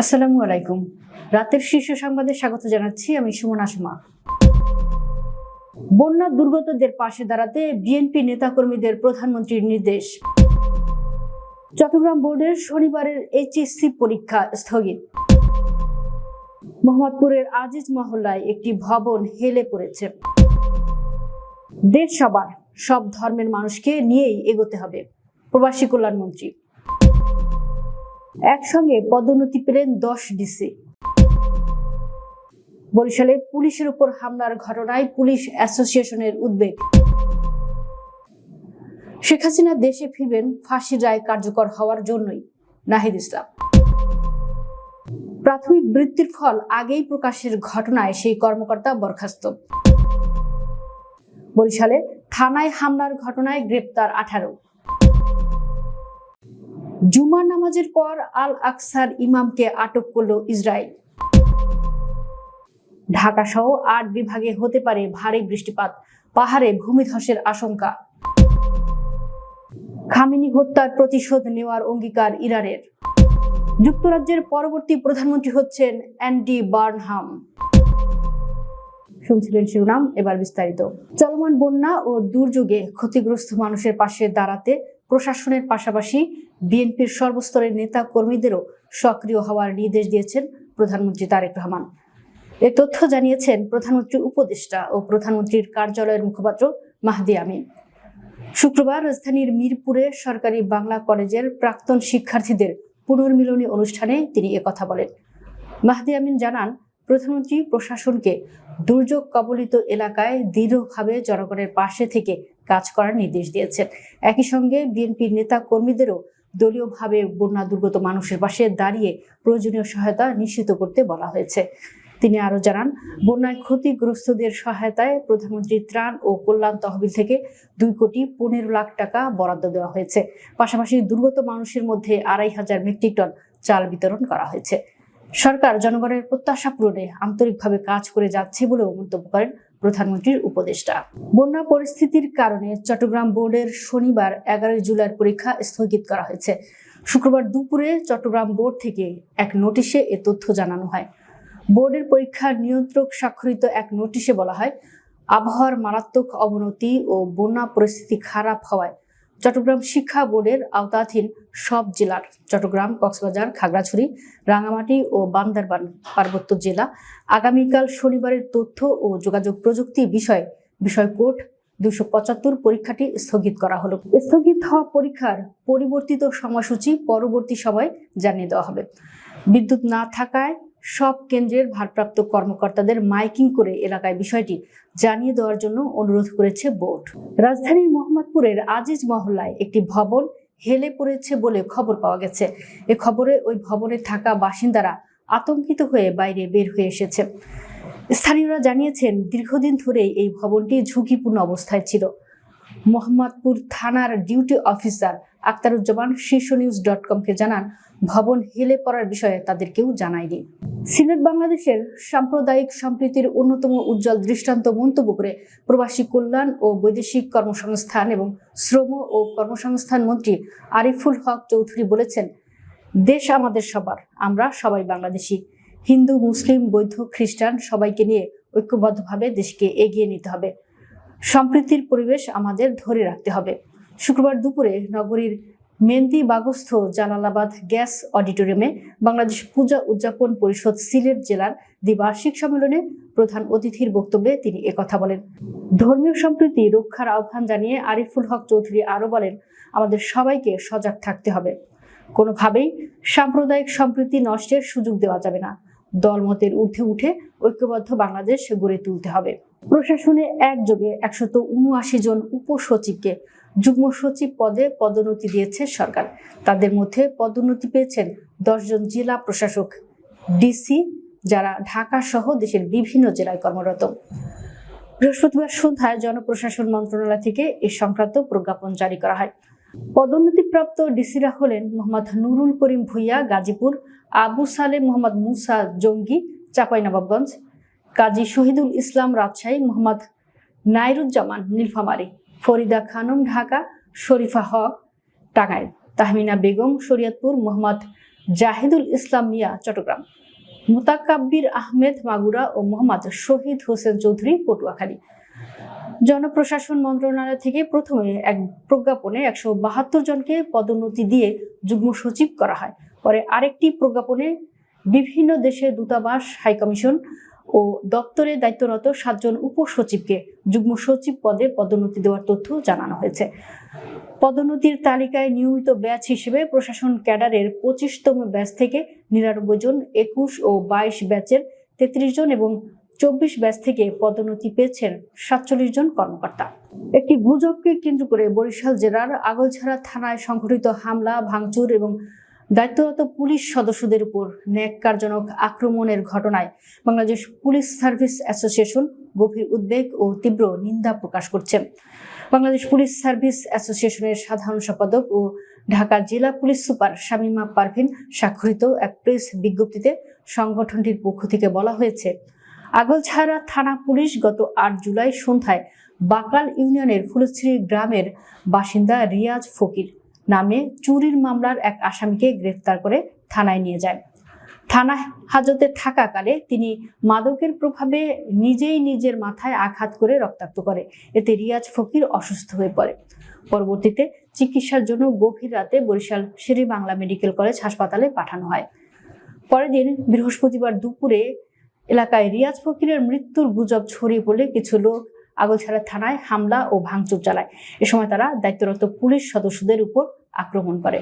আসসালামু আলাইকুম। রাতের শীর্ষ সংবাদে স্বাগত জানাচ্ছি আমি সুমন আসমা। বন্যা দুর্গতদের পাশে দাঁড়াতে বিএনপি নেতাকর্মীদের প্রধানমন্ত্রীর নির্দেশ। চট্টগ্রাম বোর্ডের শনিবারের এইচএসসি পরীক্ষা স্থগিত। মোহাম্মদপুরের আজিজ মহল্লায় একটি ভবন হেলে পড়েছে। দেশ সবার, সব ধর্মের মানুষকে নিয়েই এগোতে হবে, প্রবাসী কল্যাণমন্ত্রী। একসঙ্গে পদোন্নতি পেলেন 10 ডিসি। বরিশালে পুলিশের উপর হামলার ঘটনায় পুলিশ অ্যাসোসিয়েশনের উদ্বেগ। শেখ হাসিনা দেশে ফিরবেন ফাঁসির রায় কার্যকর হওয়ার জন্যই, নাহিদ ইসলাম। প্রাথমিক বৃত্তির ফল আগেই প্রকাশের ঘটনায় সেই কর্মকর্তা বরখাস্ত। বরিশালে থানায় হামলার ঘটনায় গ্রেপ্তার 18। জুমার নামাজের পর আল আকসার ইমামকে আটক করল ইসরায়েল। ঢাকা সহ 8 বিভাগে হতে পারে ভারী বৃষ্টিপাত, পাহাড়ে ভূমিধসের আশঙ্কা। খামেনি হত্যার প্রতিশোধ নেওয়ার অঙ্গীকার ইরানের। যুক্তরাজ্যের পরবর্তী প্রধানমন্ত্রী হচ্ছেন অ্যান্ডি বার্নহাম। শুনছিলেন শিরোনাম, এবার বিস্তারিত। চলমান বন্যা ও দুর্যোগে ক্ষতিগ্রস্ত মানুষের পাশে দাঁড়াতে প্রশাসনের পাশাপাশি বিএনপির সর্বস্তরের নেতা কর্মীদেরও সক্রিয় হওয়ার নির্দেশ দিয়েছেন প্রধানমন্ত্রী তারেক রহমান। এ তথ্য জানিয়েছেন প্রধানমন্ত্রীর উপদেষ্টা ও প্রধানমন্ত্রীর কার্যালয়ের মুখপাত্র মাহদি আমিন। শুক্রবার রাজধানীর মিরপুরে সরকারি বাংলা কলেজের প্রাক্তন শিক্ষার্থীদের পুনর্মিলনী অনুষ্ঠানে তিনি একথা বলেন। মাহদি আমিন জানান, প্রধানমন্ত্রী প্রশাসনকে দুর্যোগ কবলিত এলাকায় দৃঢ়ভাবে জনগণের পাশে থেকে কাজ করার নির্দেশ দিয়েছেন। একই সঙ্গে বিএনপির নেতা কর্মীদেরও দলীয়ভাবে বন্যা দুর্গত মানুষের পাশে দাঁড়িয়ে প্রয়োজনীয় সহায়তা নিশ্চিত করতে বলা হয়েছে। তিনি আরো জানান, বন্যায় ক্ষতিগ্রস্তদের সহায়তায় প্রধানমন্ত্রীর ত্রাণ ও কল্যাণ তহবিল থেকে 2,15 লাখ টাকা বরাদ্দ দেওয়া হয়েছে। পাশাপাশি দুর্গত মানুষের মধ্যে 2,500 মেট্রিক টন চাল বিতরণ করা হয়েছে। সরকার জনগণের প্রত্যাশা পূরণে আন্তরিকভাবে কাজ করে যাচ্ছে বলেও মন্তব্য করেন প্রধানমন্ত্রীর উপদেষ্টা। বন্যা পরিস্থিতির কারণে চট্টগ্রাম বোর্ডের শনিবার 11 জুলাইয়ের পরীক্ষা স্থগিত করা হয়েছে। শুক্রবার দুপুরে চট্টগ্রাম বোর্ড থেকে এক নোটিশে এ তথ্য জানানো হয়। বোর্ডের পরীক্ষার নিয়ন্ত্রক স্বাক্ষরিত এক নোটিশে বলা হয়, আবহাওয়ার মারাত্মক অবনতি ও বন্যা পরিস্থিতি খারাপ হওয়ায় চট্টগ্রাম শিক্ষা বোর্ডের আওতাধীন সব জেলার চট্টগ্রাম, কক্সবাজার, খাগড়াছড়ি, রাঙামাটি ও বান্দরবান পার্বত্য জেলা আগামীকাল শনিবারের তথ্য ও যোগাযোগ প্রযুক্তি বিষয় কোড 275 পরীক্ষাটি স্থগিত করা হলো। স্থগিত হওয়া পরীক্ষার পরিবর্তিত সময়সূচি পরবর্তী সময় জানিয়ে দেওয়া হবে। বিদ্যুৎ না থাকায় সব কেন্দ্রের ভারপ্রাপ্ত কর্মকর্তাদের মাইকিং করে এলাকায় বিষয়টি জানিয়ে দেওয়ার জন্য অনুরোধ করেছে বোর্ড। রাজধানীর মোহাম্মদপুরের আজিজ মহল্লায় একটি ভবন হেলে পড়েছে বলে খবর পাওয়া গেছে। এ খবরে ওই ভবনে থাকা বাসিন্দারা আতঙ্কিত হয়ে বাইরে বের হয়ে এসেছে। স্থানীয়রা জানিয়েছেন, দীর্ঘদিন ধরেই এই ভবনটি ঝুঁকিপূর্ণ অবস্থায় ছিল। মোহাম্মদপুর থানার ডিউটি অফিসার আক্তারুজ্জামান শীর্ষনিউজ.com-কে জানান, ভবন হেলে পড়ার বিষয়ে তাদের কেউ জানায়নি। সিলেট বাংলাদেশের সাম্প্রদায়িক সম্প্রীতির অন্যতম উজ্জ্বল দৃষ্টান্ত মন্তব্য করে প্রবাসী কল্যাণ ও বৈদেশিক কর্মসংস্থান এবং শ্রম ও কর্মসংস্থান মন্ত্রী আরিফুল হক চৌধুরী বলেছেন, দেশ আমাদের সবার, আমরা সবাই বাংলাদেশি। হিন্দু, মুসলিম, বৌদ্ধ, খ্রিস্টান সবাইকে নিয়ে ঐক্যবদ্ধভাবে দেশকে এগিয়ে নিতে হবে। সম্প্রীতির পরিবেশ আমাদের ধরে রাখতে হবে। শুক্রবার দুপুরে নগরীর মেন্দিবাগস্থ জালালাবাদ গ্যাস অডিটোরিয়ামে বাংলাদেশ পূজা উদযাপন পরিষদ সিলেট জেলার দ্বিবার্ষিক সম্মেলনে প্রধান অতিথির বক্তব্যে তিনি একথা বলেন। ধর্মীয় সম্প্রীতি রক্ষার আহ্বান জানিয়ে আরিফুল হক চৌধুরী আরো বলেন, আমাদের সবাইকে সজাগ থাকতে হবে। কোনোভাবেই সাম্প্রদায়িক সম্প্রীতি নষ্টের সুযোগ দেওয়া যাবে না। দলমতের ঊর্ধ্বে উঠে ঐক্যবদ্ধ বাংলাদেশ গড়ে তুলতে হবে। প্রশাসনে একযোগে 179 জন উপসচিবকে যুগ্ম সচিব পদে পদোন্নতি দিয়েছে সরকার। তাদের মধ্যে পদোন্নতি পেয়েছেন 10 জন জেলা প্রশাসক, ডিসি, যারা ঢাকা সহ দেশের বিভিন্ন জেলায় কর্মরত। বৃহস্পতিবার সন্ধ্যায় জনপ্রশাসন মন্ত্রণালয় থেকে এ সংক্রান্ত প্রজ্ঞাপন জারি করা হয়। পদোন্নতিপ্রাপ্ত ডিসিরা হলেন মোহাম্মদ নুরুল করিম ভুইয়া গাজীপুর, আবু সালেম মোহাম্মদ মুসা জঙ্গি চাঁপাইনবাবগঞ্জ, কাজী শহীদুল ইসলাম রাজশাহী, মোহাম্মদ নাইরুজ্জামান নীলফামারী, ফরিদা খানম ঢাকা, শরীফা হক টাঙ্গাইল, তাহমিনা বেগম শরীয়তপুর, মোহাম্মদ জাহিদুল ইসলাম মিয়া চট্টগ্রাম, মুতাকাব্বির আহমেদ মাগুরা ও মোহাম্মদ শহীদ হোসেন চৌধুরী পটুয়াখালী। জনপ্রশাসন মন্ত্রণালয় থেকে প্রথমে এক প্রজ্ঞাপনে 172 জনকে পদোন্নতি দিয়ে যুগ্ম সচিব করা হয়। পরে আরেকটি প্রজ্ঞাপনে বিভিন্ন দেশের দূতাবাস, হাইকমিশন ও দপ্তরে দায়িত্বরত 7 জন উপসচিবকে যুগ্ম সচিব পদে পদোন্নতি দেওয়ার তথ্য জানানো হয়েছে। পদোন্নতির তালিকায় নিয়মিত ব্যাচ হিসেবে প্রশাসন ক্যাডারের 25তম ব্যাচ থেকে 99 জন, 21 ও 22 ব্যাচের 33 জন এবং 24 ব্যাচ থেকে পদোন্নতি পেয়েছেন 47 জন কর্মকর্তা। একটি গুজবকে কেন্দ্র করে বরিশাল জেলার আগলঝাড়া থানায় সংঘটিত হামলা, ভাঙচুর এবং দায়িত্বরত পুলিশ সদস্যদের উপর ন্যাক্কারজনক আক্রমণের ঘটনায় বাংলাদেশ পুলিশ সার্ভিস অ্যাসোসিয়েশন গভীর উদ্বেগ ও তীব্র নিন্দা প্রকাশ করছে। বাংলাদেশ পুলিশ সার্ভিস অ্যাসোসিয়েশনের সাধারণ সম্পাদক ও ঢাকা জেলা পুলিশ সুপার শামীমা পারভিন স্বাক্ষরিত এক প্রেস বিজ্ঞপ্তিতে সংগঠনটির পক্ষ থেকে বলা হয়েছে, আগলঝাড়া থানা পুলিশ গত 8 জুলাই সন্ধ্যায় বাকাল ইউনিয়নের ফুলশ্রী গ্রামের বাসিন্দা রিয়াজ ফকির নামে চুরির মামলার এক আসামিকে গ্রেফতার করে থানায় নিয়ে যায়। থানা হাজতে থাকাকালে তিনি মাদকের প্রভাবে নিজেই নিজের মাথায় আঘাত করে রক্তাক্ত করে। এতে রিয়াজ ফকির অসুস্থ হয়ে পড়ে। পরবর্তীতে চিকিৎসার জন্য গভীর রাতে বরিশাল শের-ই-বাংলা মেডিকেল কলেজ হাসপাতালে পাঠানো হয়। পরের দিন বৃহস্পতিবার দুপুরে এলাকায় রিয়াজ ফকিরের মৃত্যুর গুজব ছড়িয়ে পড়লে কিছু লোক আগলঝাড়া থানায় হামলা ও ভাঙচুর চালায়। এ সময় তারা দায়িত্বরত পুলিশ সদস্যদের উপর আক্রমণ করে।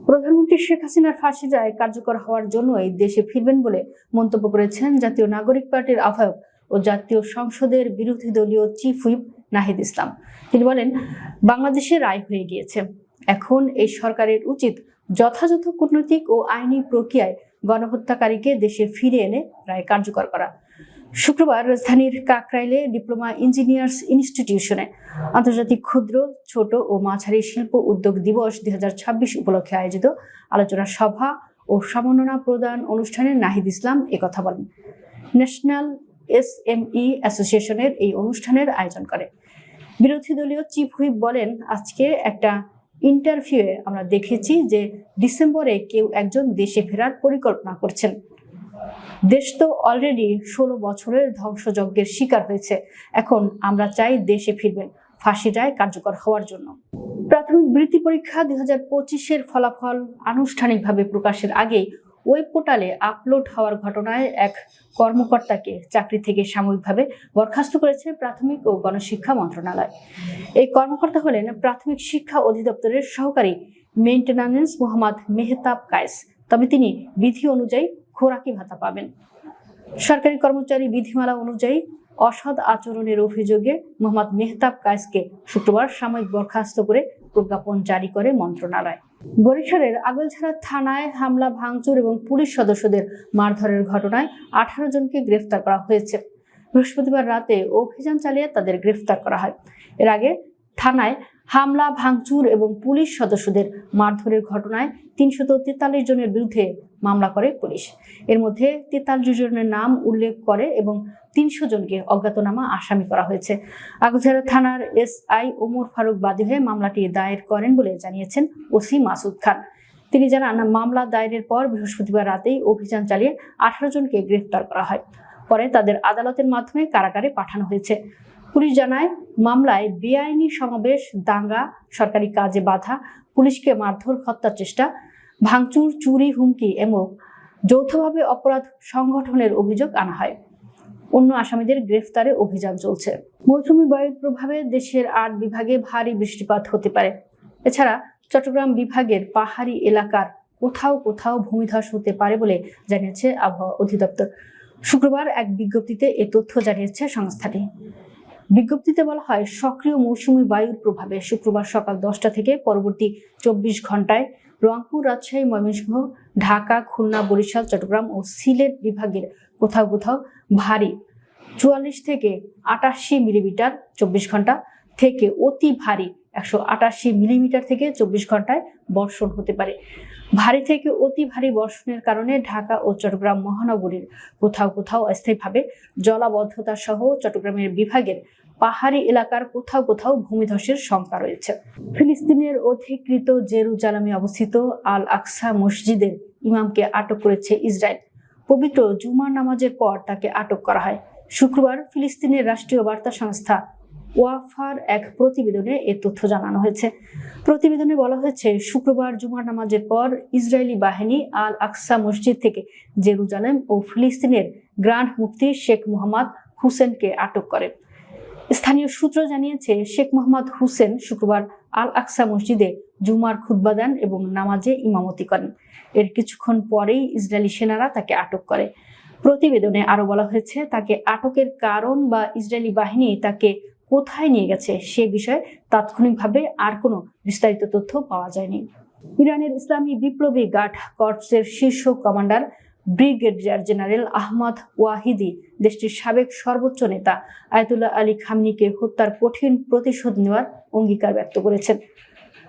প্রধানমন্ত্রী শেখ হাসিনার ফাঁসির রায় কার্যকর হওয়ার জন্যই দেশে ফিরবেন বলে মন্তব্য করেছেন জাতীয় নাগরিক পার্টির আহ্বায়ক ও জাতীয় সংসদের বিরোধী দলীয় চিফ হুইপ নাহিদ ইসলাম। তিনি বলেন, বাংলাদেশে রায় হয়ে গিয়েছে, এখন এই সরকারের উচিত যথাযথ কূটনৈতিক ও আইনি প্রক্রিয়ায় গণহত্যাকারীকে দেশে ফিরে এনে রায় কার্যকর করা। শুক্রবার রাজধানীর কাকরাইলে ডিপ্লোমা ইঞ্জিনিয়ার্স ইনস্টিটিউশনে আন্তর্জাতিক ক্ষুদ্র, ছোট ও মাঝারি শিল্প উদ্যোগ দিবস 2026 উপলক্ষে আয়োজিত আলোচনা সভা ও সম্মাননা প্রদান অনুষ্ঠানে নাহিদ ইসলাম একথা বলেন। ন্যাশনাল SME অ্যাসোসিয়েশনের এই অনুষ্ঠানের আয়োজন করে। বিরোধী দলীয় চিফ হুইপ বলেন, আজকে একটা ইন্টারভিউয়ে আমরা দেখেছি যে ডিসেম্বরে কেউ একজন দেশে ফেরার পরিকল্পনা করছেন। দেশ তো অলরেডি 16 বছরের ধ্বংসযজ্ঞের শিকার হয়েছে, এখন আমরা চাই দেশে ফিরবেন ফাঁসির রায় কার্যকর হওয়ার জন্য। প্রাথমিক বৃত্তি পরীক্ষা 2025-এর ফলাফল আনুষ্ঠানিকভাবে প্রকাশের আগেই ওয়েব পোর্টালে আপলোড হওয়ার ঘটনায় এক কর্মকর্তাকে চাকরি থেকে সাময়িকভাবে বরখাস্ত করেছে প্রাথমিক ও গণশিক্ষা মন্ত্রণালয়। এই কর্মকর্তা হলেন প্রাথমিক শিক্ষা অধিদপ্তরের সহকারী মেইনটেন্যান্স মোহাম্মদ মেহতাব কায়েস। তবে তিনি বিধি অনুযায়ী খোরাকি ভাতা পাবেন। সরকারি কর্মচারী বিধিমালা অনুযায়ী অসৎ আচরণের অভিযোগে মোহাম্মদ মেহতাব কায়েসকে শুক্রবার সাময়িক বরখাস্ত করে প্রজ্ঞাপন জারি করে মন্ত্রণালয়। বরিশালের আগলঝাড়া থানায় হামলা, ভাঙচুর এবং পুলিশ সদস্যদের মারধরের ঘটনায় 18 জনকে গ্রেফতার করা হয়েছে। বৃহস্পতিবার রাতে অভিযান চালিয়ে তাদের গ্রেফতার করা হয়। এর আগে থানায় হামলা, ভাঙচুর এবং পুলিশ সদস্যদের মারধরের ঘটনায় 343 জনের বিরুদ্ধে মামলা করে পুলিশ। এর মধ্যে 43 জনের নাম উল্লেখ করে এবং 300 জনকে অজ্ঞাতনামা আসামি করা হয়েছে। আগলঝাড়া থানার SI ওমর ফারুক বাদী হয়ে মামলাটি দায়ের করেন বলে জানিয়েছেন ওসি মাসুদ খান। তিনি জানান, মামলা দায়েরের পর বৃহস্পতিবার রাতেই অভিযান চালিয়ে 18 জনকে গ্রেফতার করা হয়। পরে তাদের আদালতের মাধ্যমে কারাগারে পাঠানো হয়েছে। পুলিশ জানায়, মামলায় বেআইনি সমাবেশ, দাঙ্গা, সরকারি কাজে বাধা, পুলিশকে মারধর, হত্যা চেষ্টা, ভাঙচুর, চুরি, হুমকি এবং যৌথভাবে অপরাধ সংগঠনের অভিযোগ আনা হয়। অন্য আসামিদের গ্রেফতারে অভিযান চলছে। মৌসুমী বায়ুর প্রভাবে দেশের 8 বিভাগে ভারী বৃষ্টিপাত হতে পারে। এছাড়া চট্টগ্রাম বিভাগের পাহাড়ি এলাকার কোথাও কোথাও ভূমিধস হতে পারে বলে জানিয়েছে আবহাওয়া অধিদপ্তর। শুক্রবার এক বিজ্ঞপ্তিতে এ তথ্য জানিয়েছে সংস্থাটি। বিজ্ঞপ্তিতে বলা হয়, সক্রিয় মৌসুমী বায়ুর প্রভাবে শুক্রবার সকাল 10টা থেকে পরবর্তী 24 ঘন্টায় রংপুর, রাজশাহী, ময়মনসিংহ, ঢাকা, খুলনা, বরিশাল, চট্টগ্রাম ও সিলেট বিভাগের কোথাও কোথাও ভারী 44 থেকে 88 মিলিমিটার 24 ঘন্টা থেকে অতি ভারী 188 মিলিমিটার থেকে 24 ঘন্টায় বর্ষণ হতে পারে। ভারী থেকে অতি ভারী বর্ষণের কারণে ঢাকা ও চট্টগ্রাম মহানগরীর কোথাও কোথাও অস্থায়ীভাবে জলাবদ্ধতা সহ চট্টগ্রামের বিভাগের পাহাড়ি এলাকার কোথাও কোথাও ভূমিধসের শঙ্কা রয়েছে। ফিলিস্তিনের অধিকৃত জেরুজালেমে অবস্থিত আল আকসা মসজিদের ইমামকে আটক করেছে ইসরায়েল। পবিত্র জুমার নামাজের পর তাকে আটক করা হয়। শুক্রবার ফিলিস্তিনের রাষ্ট্রীয় বার্তা সংস্থা ওয়াফার এক প্রতিবেদনে এ তথ্য জানানো হয়েছে। প্রতিবেদনে বলা হয়েছে, শুক্রবার জুমার নামাজের পর ইসরায়েলি বাহিনী আল আকসা মসজিদ থেকে জেরুজালেম ও ফিলিস্তিনের গ্র্যান্ড মুফতি শেখ মোহাম্মদ হুসেনকে আটক করে। স্থানীয় সূত্র জানিয়েছে, শেখ মোহাম্মদ হুসেন শুক্রবার আল আকসা মসজিদে জুমার খুতবা দেন এবং নামাজে ইমামতি করেন। এর কিছুক্ষণ পরেই ইসরায়েলি সেনারা তাকে আটক করে। প্রতিবেদনে আরো বলা হয়েছে, তাকে আটকের কারণ বা ইসরায়েলি বাহিনী তাকে কোথায় নিয়ে গেছে সে বিষয়ে তাৎক্ষণিকভাবে আর কোনো বিস্তারিত তথ্য পাওয়া যায়নি। ইরানের ইসলামী বিপ্লবী গার্ড কর্পসের শীর্ষ commander brigadier general Ahmad Vahidi দেশটির সাবেক সর্বোচ্চ নেতা আয়াতুল্লাহ আলী খামেনিকে হত্যার কঠিন প্রতিশোধ নেওয়ার অঙ্গীকার ব্যক্ত করেছেন।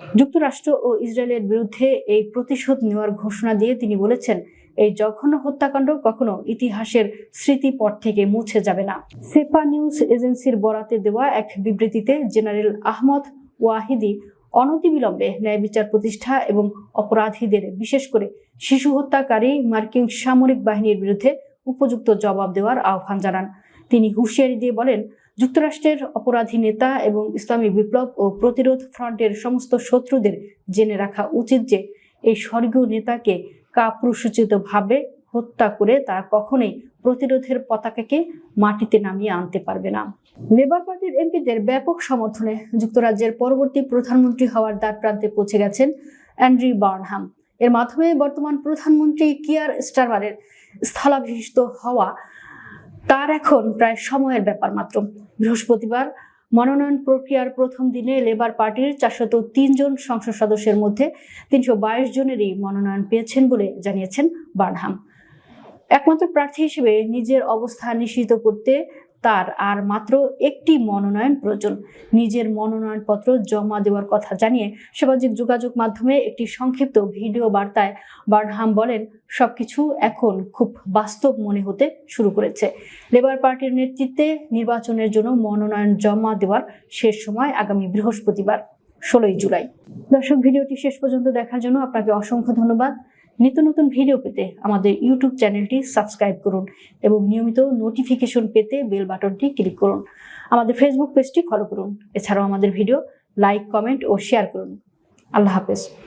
যুক্তরাষ্ট্র ও ইসরায়েলের বিরুদ্ধে এই প্রতিশোধ নেওয়ার ঘোষণা দিয়ে তিনি বলেছেন, এই জঘন্য হত্যাকাণ্ড কখনো ইতিহাসের স্মৃতিপট থেকে মুছে যাবে না। সেপা নিউজ এজেন্সির বরাতে দেওয়া এক বিবৃতিতে জেনারেল আহমদ ওয়াহিদি অনতিবিলম্বে ন্যায় বিচার প্রতিষ্ঠা এবং অপরাধীদের, বিশেষ করে শিশু হত্যাকারী মার্কিন সামরিক বাহিনীর বিরুদ্ধে উপযুক্ত জবাব দেওয়ার আহ্বান জানান। তিনি হুঁশিয়ারি দিয়ে বলেন, যুক্তরাষ্ট্রের অপরাধী নেতা এবং ইসলামী বিপ্লব ও প্রতিরোধ ফ্রন্টের সমস্ত শত্রুদের জেনে রাখা উচিত যে এই স্বর্গীয় নেতাকে কাপুরুষোচিতভাবে হত্যা করে তারা কখনোই প্রতিরোধের পতাকাকে মাটিতে নামিয়ে আনতে পারবে না। লেবার পার্টির এমপিদের ব্যাপক সমর্থনে যুক্তরাজ্যের পরবর্তী প্রধানমন্ত্রী হওয়ার দ্বারপ্রান্তে পৌঁছে গেছেন অ্যান্ড্রি বার্নহাম। এর মাধ্যমে বর্তমান প্রধানমন্ত্রী কিয়ার স্টারমারের স্থলাভিষিক্ত হওয়া তার এখন প্রায় সময়ের ব্যাপার মাত্র। বৃহস্পতিবার মনোনয়ন প্রক্রিয়ার প্রথম দিনে লেবার পার্টির 403 জন সংসদ সদস্যের মধ্যে 322 জনেরই মনোনয়ন পেয়েছেন বলে জানিয়েছেন বার্নহাম। একমাত্র প্রার্থী হিসেবে নিজের অবস্থান নিশ্চিত করতে তার আর মাত্র একটি মনোনয়ন প্রয়োজন। নিজের মনোনয়নপত্র জমা দেওয়ার কথা জানিয়ে সামাজিক যোগাযোগ মাধ্যমে একটি সংক্ষিপ্ত ভিডিও বার্তায় বার্নহাম বলেন, সবকিছু এখন খুব বাস্তব মনে হতে শুরু করেছে। লেবার পার্টির নেতৃত্বে নির্বাচনের জন্য মনোনয়ন জমা দেওয়ার শেষ সময় আগামী বৃহস্পতিবার 16 জুলাই। দর্শক, ভিডিওটি শেষ পর্যন্ত দেখার জন্য আপনাকে অসংখ্য ধন্যবাদ। নিত্য নতুন ভিডিও পেতে আমাদের ইউটিউব চ্যানেলটি সাবস্ক্রাইব করুন এবং নিয়মিত নোটিফিকেশন পেতে বেল বাটনটি ক্লিক করুন। আমাদের ফেসবুক পেজটি ফলো করুন। এছাড়াও আমাদের ভিডিও লাইক, কমেন্ট ও শেয়ার করুন। আল্লাহ হাফেজ।